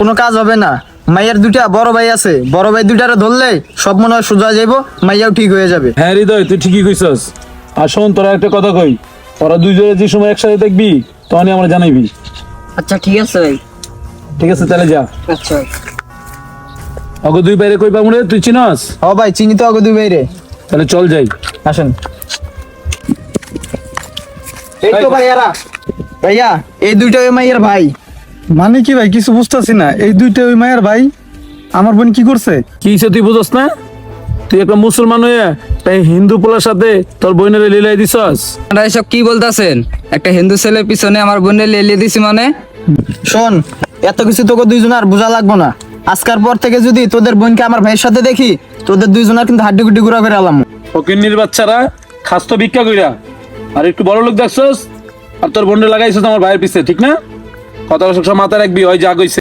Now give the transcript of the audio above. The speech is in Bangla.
কোনো কাজ হবে না। মাইয়ার দুইটা বড় ভাই আছে, বড় ভাই দুইটারে ধরলে সব মনে হয় সোজা যাইবো, মাইয়াও ঠিক হয়ে যাবে। হ্যাঁ হৃদয়, তুই ঠিকই কইছস। আর শোন, তোরা একটা কথা কই, তোরা দুইজনে যে সময় একসাথে দেখবি তখনই আমরা জানাইবি। আচ্ছা ঠিক আছে ভাই। ঠিক আছে, তাহলে যা। আচ্ছা অগো দুই বাইরে কই পামু রে, তুই চিনস? হ ভাই, চিনি তো আগে দুই ভাই রে। তাহলে চল যাই। আসেন। এই তো ভাইয়ারা, ভাইয়া এই দুইটা ওই মাইয়ার ভাই। মানে কি ভাই, কিছু বুঝতেছি না। এই দুইটা ওই মায়ের ভাই? আমার বোন কি করছে? কি হইছে তুই বুঝস না? তুই একটা মুসলমান হয়ে তাই হিন্দু পোলার সাথে তোর বোনের লীলাই দিছস। আপনারা এসব কি বলতেছেন? একটা হিন্দু ছেলের পিছনে আমার বোনের লেলিয়ে দিছি মানে? শোন, এত কিছু তোকে দুইজনের বোঝা লাগবো না। আজকের পর থেকে যদি তোদের বোনকে আমার ভাইয়ের সাথে দেখি, তোদের দুইজনের কিন্তু হাড্ডি গুড্ডি গুড়া করে আলাম। ফকিন্নির বাচ্চারা, খাস তো ভিক্ষা কইরা। আর একটু বড় লোক দেখছস, আর তোর বোনের লাগাইছস আমার ভাইয়ের পিছে, ঠিক না? কথা সব মাথায় রাখবি, ওই যা কইছে।